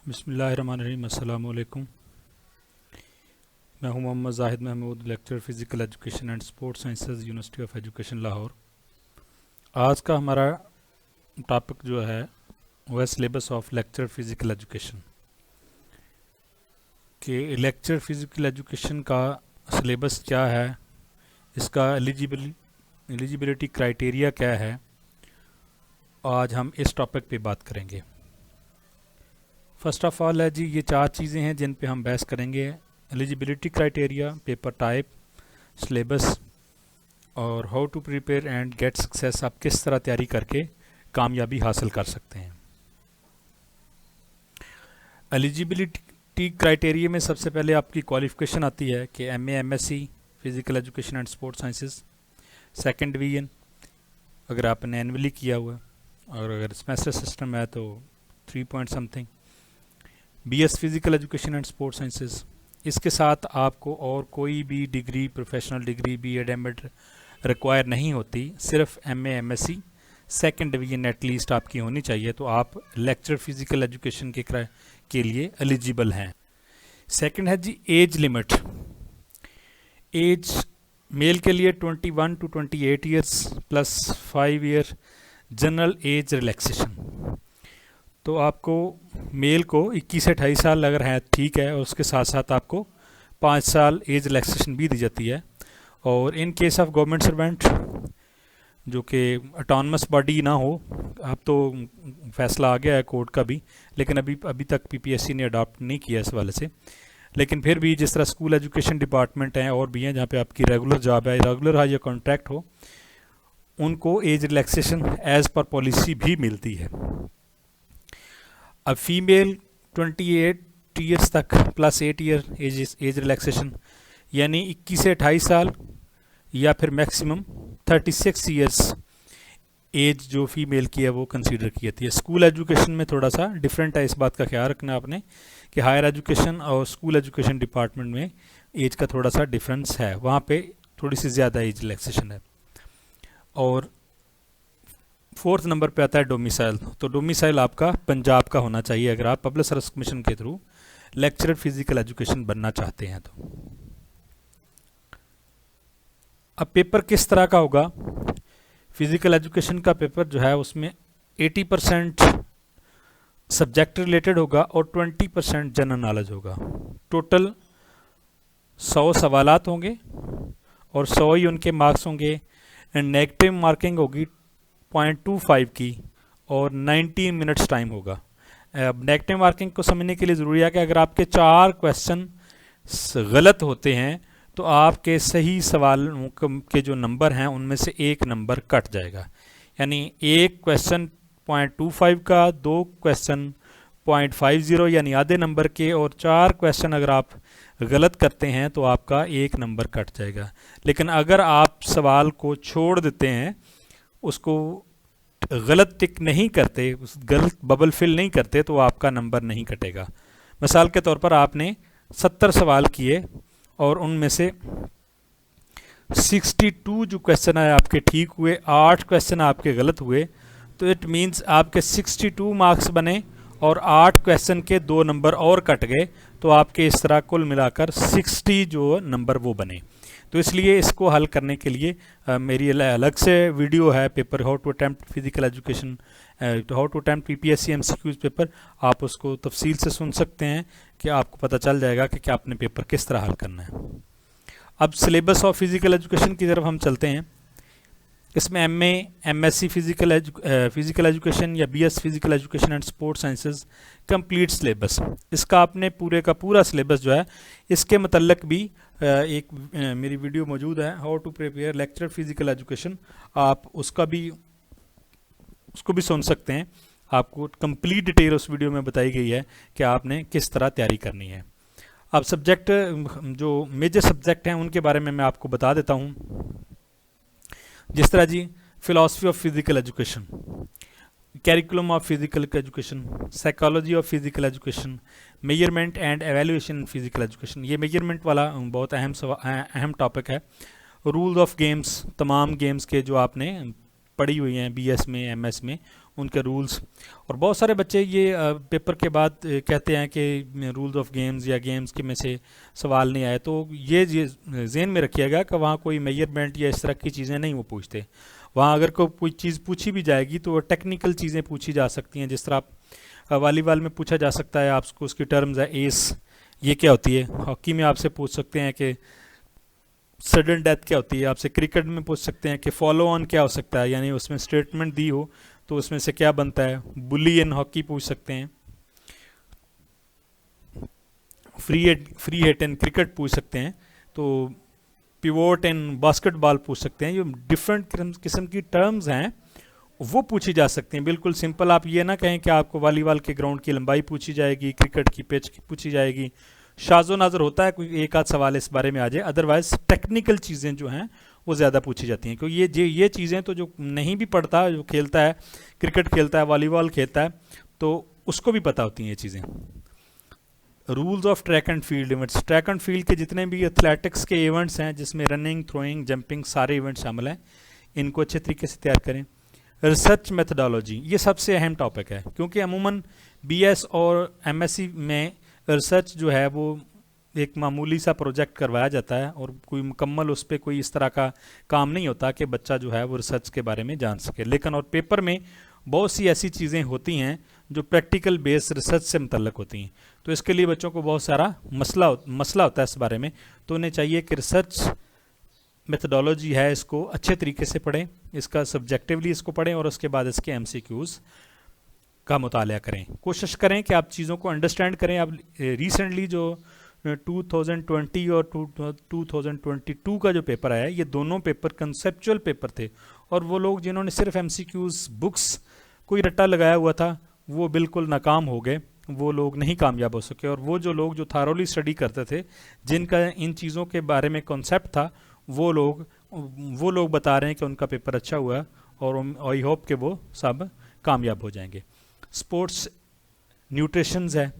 बिस्मिल्लाहिर्रहमानिर्रहीम। अस्सलाम वालेकुम। मैं हूं Mohammad Zahid Mahmood, lecture physical education and sports sciences, university of education Lahore. आज का हमारा टॉपिक जो है वह syllabus of lecture physical education के लेक्चर फ़िज़िकल एजुकेशन का सिलेबस क्या है, इसका एलिजिबिलिटी क्राइटेरिया क्या है, आज हम इस टॉपिक पे बात करेंगे। फर्स्ट ऑफ ऑल है जी, ये चार चीज़ें हैं जिन पे हम बहस करेंगे: eligibility criteria, paper type, syllabus और how to prepare and get success. आप किस तरह तैयारी करके कामयाबी हासिल कर सकते हैं। एलिजिबिलिटी क्राइटेरिया में सबसे पहले आपकी क्वालिफ़िकेशन आती है कि MA, MSc physical education and sports sciences, second division अगर आपने एनुअली किया हुआ है, और अगर सेमेस्टर सिस्टम है तो 3 point something. BS physical education and sports sciences, इसके साथ आपको और कोई भी degree, professional degree, BEd, MEd require नहीं होती, सिर्फ MA, MSc second division at least आपकी होनी चाहिए, तो आप लेक्चर फिज़िकल एजुकेशन के लिए एलिजिबल हैं। सेकंड है जी एज लिमिट। एज मेल के लिए 21 to 28 years plus 5 year general age relaxation. तो आपको मेल को 21 से 28 साल अगर है ठीक है, और उसके साथ साथ आपको 5 साल एज रिलैक्सेशन भी दी जाती है। और in case of government servant जो कि ऑटोनमस बॉडी ना हो, अब तो फैसला आ गया है कोर्ट का भी, लेकिन अभी तक पीपीएससी ने अडॉप्ट नहीं किया इस वाले से, लेकिन फिर भी जिस तरह स्कूल एजुकेशन डिपार्टमेंट हैं और भी हैं जहाँ पे आपकी रेगुलर जॉब है, रेगुलर है या कॉन्ट्रैक्ट हो, उनको एज रिलैक्सेशन एज पर पॉलिसी भी मिलती है। अब फीमेल 28 ईयर्स तक प्लस 8 ईयर एज रिलैक्सेशन, यानी 21 से 28 साल या फिर मैक्सिमम 36 ईयर्स एज जो फीमेल की है वो कंसीडर की जाती है। स्कूल एजुकेशन में थोड़ा सा डिफरेंट है, इस बात का ख्याल रखना आपने कि हायर एजुकेशन और स्कूल एजुकेशन डिपार्टमेंट में एज का थोड़ा सा डिफरेंस है, वहाँ पे थोड़ी सी ज़्यादा एज रिलैक्सेशन है। और फोर्थ नंबर पे आता है डोमिसाइल। तो डोमिसाइल आपका पंजाब का होना चाहिए अगर आप पब्लिक सर्विस कमीशन के थ्रू लेक्चरर फिजिकल एजुकेशन बनना चाहते हैं तो। अब पेपर किस तरह का होगा? फिजिकल एजुकेशन का पेपर जो है उसमें 80% सब्जेक्ट रिलेटेड होगा और 20% जनरल नॉलेज होगा। टोटल 100 सवालात होंगे और 100 ही उनके मार्क्स होंगे। एंड नेगेटिव मार्किंग होगी 0.25 की और 19 मिनट्स टाइम होगा। अब नेगेटिव मार्किंग को समझने के लिए ज़रूरी है कि अगर आपके 4 क्वेश्चन गलत होते हैं तो आपके सही सवाल के जो नंबर हैं उनमें से एक नंबर कट जाएगा। यानी एक क्वेश्चन 0.25 का, 2 क्वेश्चन 0.50 यानी आधे नंबर के, और 4 क्वेश्चन अगर आप गलत करते हैं तो आपका एक नंबर कट जाएगा। लेकिन अगर आप सवाल को छोड़ देते हैं, उसको गलत टिक नहीं करते, उस गलत बबल फिल नहीं करते, तो आपका नंबर नहीं कटेगा। मिसाल के तौर पर आपने 70 सवाल किए और उनमें से 62 जो क्वेश्चन है आपके ठीक हुए, 8 क्वेश्चन आपके गलत हुए, तो इट मीन्स आपके 62 मार्क्स बने और 8 क्वेश्चन के 2 नंबर और कट गए, तो आपके इस तरह कुल मिलाकर 60 जो नंबर वो बने। तो इसलिए इसको हल करने के लिए मेरी अलग से वीडियो है, paper how to attempt physical education, how to attempt PPSC MCQs paper, आप उसको तफसील से सुन सकते हैं कि आपको पता चल जाएगा कि क्या आपने पेपर किस तरह हल करना है। अब सिलेबस ऑफ फिजिकल एजुकेशन की तरफ हम चलते हैं। इसमें एमए, एमएससी फिजिकल एजुकेशन या BS physical education and sports sciences complete syllabus, इसका आपने पूरे का पूरा सिलेबस जो है इसके मतलब भी एक मेरी वीडियो मौजूद है, how to prepare lecturer physical education, आप उसको भी सुन सकते हैं। आपको कंप्लीट डिटेल उस वीडियो में बताई गई है कि आपने किस तरह तैयारी करनी है। अब सब्जेक्ट, जो मेजर सब्जेक्ट हैं उनके बारे में मैं आपको बता देता हूँ। जिस तरह जी philosophy of physical education, curriculum of physical education, psychology of physical education, measurement and evaluation physical education. ये मेजरमेंट वाला बहुत अहम टॉपिक है। रूल्स ऑफ गेम्स, तमाम गेम्स के जो आपने पढ़ी हुई हैं बीएस में, एमएस में, उनके रूल्स। और बहुत सारे बच्चे ये पेपर के बाद कहते हैं कि रूल्स ऑफ गेम्स या गेम्स के में से सवाल नहीं आए, तो ये ज़हन में रखिएगा कि वहाँ कोई मेजरमेंट या इस तरह की चीज़ें नहीं वो पूछते। वहाँ अगर कोई चीज़ पूछी भी जाएगी तो वो टेक्निकल चीज़ें पूछी जा सकती हैं। जिस तरह आप वॉलीबॉल में पूछा जा सकता है आपको, उसकी टर्म्स है एस, ये क्या होती है। हॉकी में आपसे पूछ सकते हैं कि सडन डेथ क्या होती है। आपसे क्रिकेट में पूछ सकते हैं कि फॉलो ऑन क्या हो सकता है, यानी उसमें स्टेटमेंट दी हो तो उसमें से क्या बनता है। बुली इन हॉकी पूछ सकते हैं। फ्री हिट इन क्रिकेट पूछ सकते हैं। तो पिवोट इन बास्केटबॉल पूछ सकते हैं। ये डिफरेंट किस्म की टर्म्स हैं वो पूछी जा सकती हैं। बिल्कुल सिंपल आप ये ना कहें कि आपको वॉलीबॉल के ग्राउंड की लंबाई पूछी जाएगी, क्रिकेट की पिच की पूछी जाएगी। शाज़ो नाज़र होता है कोई एक आध सवाल इस बारे में आ जाए, अदरवाइज टेक्निकल चीज़ें जो हैं वो ज़्यादा पूछी जाती हैं। क्योंकि ये चीज़ें तो जो नहीं भी पढ़ता, जो खेलता है, क्रिकेट खेलता है, वॉलीबॉल खेलता है, तो उसको भी पता होती हैं ये चीज़ें। Rules of track and field events, track and field के जितने भी एथलेटिक्स के इवेंट्स हैं जिसमें रनिंग, थ्रोइंग, जंपिंग सारे इवेंट्स शामिल हैं, इनको अच्छे तरीके से तैयार करें। रिसर्च मेथडोलॉजी ये सबसे अहम टॉपिक है, क्योंकि अमूमन बीएस और एमएससी में रिसर्च जो है वो एक मामूली सा प्रोजेक्ट करवाया जाता है और कोई मुकम्मल उस पर कोई इस तरह का काम नहीं होता कि बच्चा जो है वो रिसर्च के बारे में जान सके। लेकिन और पेपर में बहुत सी ऐसी चीज़ें होती हैं जो प्रैक्टिकल बेस्ड रिसर्च से मुतल्लक होती हैं, तो इसके लिए बच्चों को बहुत सारा मसला होता है इस बारे में। तो उन्हें चाहिए कि रिसर्च मेथडोलॉजी है इसको अच्छे तरीके से पढ़ें, इसका सब्जेक्टिवली इसको पढ़ें और उसके बाद इसके एमसीक्यूज़ का मुताला करें। कोशिश करें कि आप चीज़ों को अंडरस्टैंड करें। अब रिसेंटली जो 2020 और 2022 का जो पेपर आया, ये दोनों पेपर कंसेप्चुअल पेपर थे, और वो लोग जिन्होंने सिर्फ एमसीक्यूज़ बुक्स कोई रट्टा लगाया हुआ था वो बिल्कुल नाकाम हो गए, वो लोग नहीं कामयाब हो सके। और वो जो लोग जो थारोली स्टडी करते थे, जिनका इन चीज़ों के बारे में कॉन्सेप्ट था, वो लोग बता रहे हैं कि उनका पेपर अच्छा हुआ और आई होप कि वो सब कामयाब हो जाएंगे। स्पोर्ट्स न्यूट्रिशंस है,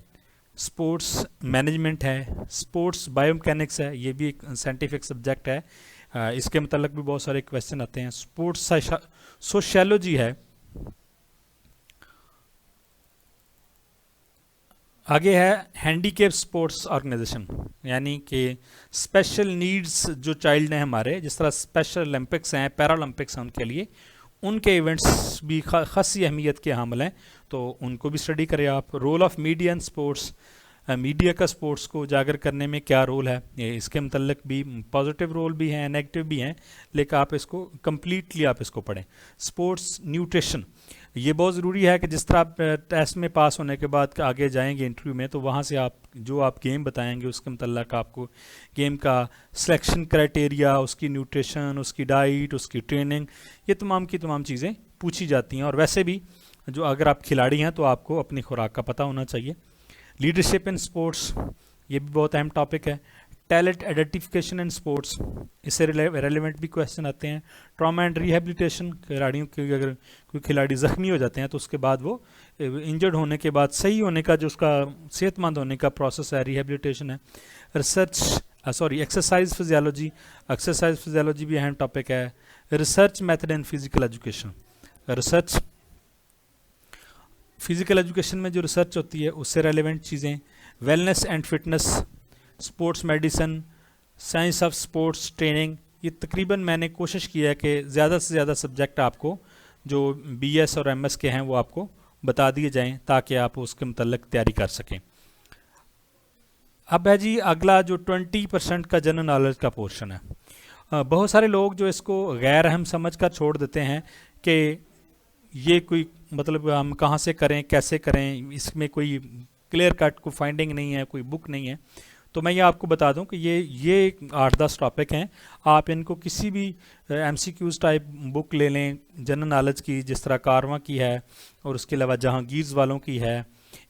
स्पोर्ट्स मैनेजमेंट है, स्पोर्ट्स बायोमैकेनिक्स है, ये भी एक साइंटिफिक सब्जेक्ट है, इसके मतलब भी बहुत सारे क्वेश्चन आते हैं। स्पोर्ट्स सोशियोलॉजी है। आगे है हैंडीकेप स्पोर्ट्स ऑर्गेनाइजेशन, यानी कि स्पेशल नीड्स जो चाइल्ड हैं हमारे, जिस तरह स्पेशल ओलंपिक्स हैं, पैरालंपिक्स हैं, उनके लिए उनके इवेंट्स भी खासी अहमियत के हामिल हैं, तो उनको भी स्टडी करें आप। Role of media and sports, media का स्पोर्ट्स को उजागर करने में क्या रोल है, इसके मतलब भी पॉजिटिव रोल भी हैं, नेगेटिव भी हैं, लेकिन आप इसको कम्प्लीटली आप इसको पढ़ें। स्पोर्ट्स न्यूट्रिशन, ये बहुत ज़रूरी है कि जिस तरह आप टेस्ट में पास होने के बाद आगे जाएंगे इंटरव्यू में, तो वहाँ से आप गेम बताएंगे उसके मतलब आपको गेम का सिलेक्शन क्राइटेरिया, उसकी न्यूट्रिशन, उसकी डाइट, उसकी ट्रेनिंग, ये तमाम की तमाम चीज़ें पूछी जाती हैं। और वैसे भी जो अगर आप खिलाड़ी हैं तो आपको अपनी खुराक का पता होना चाहिए। लीडरशिप इन स्पोर्ट्स, ये भी बहुत अहम टॉपिक है। टैलेंट आइडेंटिफिकेशन इन स्पोर्ट्स, इससे रेलेवेंट भी क्वेश्चन आते हैं। ट्रॉमा एंड रिहेबिलिटेशन, खिलाड़ियों के अगर कोई खिलाड़ी ज़ख्मी हो जाते हैं तो उसके बाद वो इंजर्ड होने के बाद सही होने का जो उसका सेहतमंद होने का प्रोसेस है, रिहेबिलिटेशन है। एक्सरसाइज फिजियोलॉजी, एक्सरसाइज फिजियोलॉजी भी अहम टॉपिक है। Research method in physical education, research physical education में जो रिसर्च होती है उससे रेलेवेंट चीज़ें। Wellness and fitness, sports medicine, science of sports training, ये तकरीबन मैंने कोशिश की है कि ज़्यादा से ज़्यादा सब्जेक्ट आपको जो बीएस और एमएस के हैं वो आपको बता दिए जाएं ताकि आप उसके मतलब तैयारी कर सकें। अब है जी अगला जो 20% का जनरल नॉलेज का पोर्शन है। बहुत सारे लोग जो इसको गैर अहम समझ कर छोड़ देते हैं कि ये कोई मतलब हम कहाँ से करें, कैसे करें, इसमें कोई क्लियर कट को फाइंडिंग नहीं है, कोई बुक नहीं है। तो मैं ये आपको बता दूं कि ये 8-10 टॉपिक हैं, आप इनको किसी भी एमसीक्यूज़ टाइप बुक ले लें जनरल नॉलेज की, जिस तरह कारवां की है और उसके अलावा जहांगीर्स वालों की है,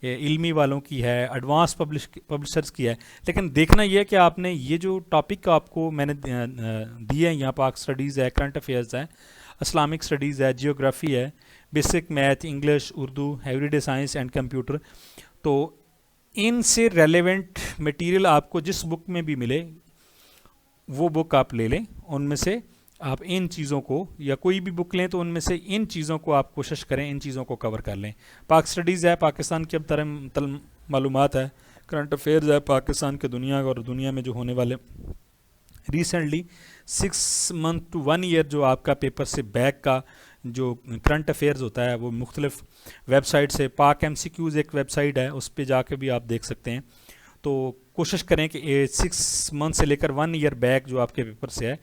इल्मी वालों की है, एडवांस पब्लिशर्स की है। लेकिन देखना यह है कि आपने ये जो टॉपिक आपको मैंने दिए हैं, यहाँ पाक स्टडीज़ है, करंट अफेयर्स है, इस्लामिक स्टडीज़ है, जियोग्राफी है, basic math, English, Urdu, everyday science and computer, तो इनसे रेलेवेंट मटेरियल आपको जिस बुक में भी मिले वो बुक आप ले लें, उनमें से आप इन चीज़ों को, या कोई भी बुक लें तो उनमें से इन चीज़ों को आप कोशिश करें, इन चीज़ों को कवर कर लें। पाक स्टडीज़ है, पाकिस्तान की अब तरह मालूमात है, करंट अफेयर्स है पाकिस्तान के दुनिया और दुनिया में जो होने वाले रिसेंटली 6 मंथ टू 1 ईयर जो आपका पेपर से बैक का जो करंट अफेयर्स होता है वो मुख्तलिफ वेबसाइट से, पाक MCQs एक वेबसाइट है, उस पर जाके भी आप देख सकते हैं। तो कोशिश करें कि 6 मंथ से लेकर 1 ईयर बैक जो आपके पेपर से है,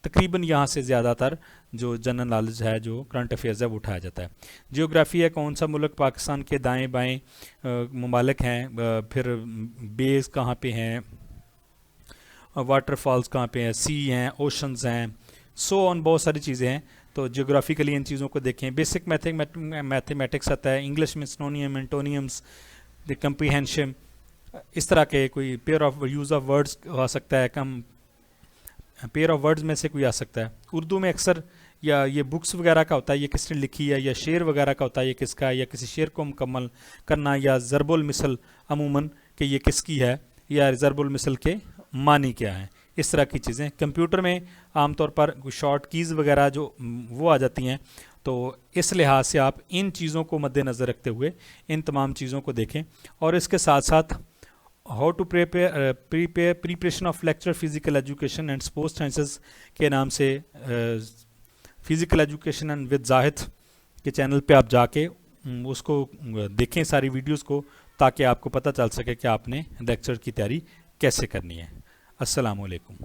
तकरीबन यहाँ से ज़्यादातर जो जनरल नॉलेज है, जो करंट अफेयर्स है, वो उठाया जाता है। जियोग्राफी है, कौन सा मुल्क पाकिस्तान के दाएं बाएं ममालिक हैं, फिर बेस कहाँ पे हैं, वाटरफॉल्स कहाँ पे हैं, सी हैं, ओशंस हैं, सो ऑन, बहुत सारी चीज़ें हैं। तो जियोग्राफिकली इन चीज़ों को देखें। बेसिक मैथमेटिक्स आता है, इंग्लिश में सिनोनियम, एंटोनियम्स, द कंप्रीहेंशन, इस तरह के कोई pair of use of words आ सकता है, कम पेयर ऑफ वर्ड्स में से कोई आ सकता है। उर्दू में अक्सर या ये बुक्स वगैरह का होता है, ये किसने लिखी है, या शेर वगैरह का होता है, ये किसका है, या किसी शेर को मुकम्मल करना, या ज़रबुल मिसल अमूमन कि ये किसकी है, या ज़रबुल मिसल के मानी क्या है, इस तरह की चीज़ें। कंप्यूटर में आमतौर पर शॉर्ट कीज़ वगैरह जो वो आ जाती हैं, तो इस लिहाज से आप इन चीज़ों को मद्देनज़र रखते हुए इन तमाम चीज़ों को देखें। और इसके साथ साथ how to preparation of lecture physical education and sports sciences के नाम से physical education and with Zahid के चैनल पे आप जाके उसको देखें, सारी वीडियोस को, ताकि आपको पता चल सके कि आपने लेक्चर की तैयारी कैसे करनी है। अस्सलाम वालेकुम।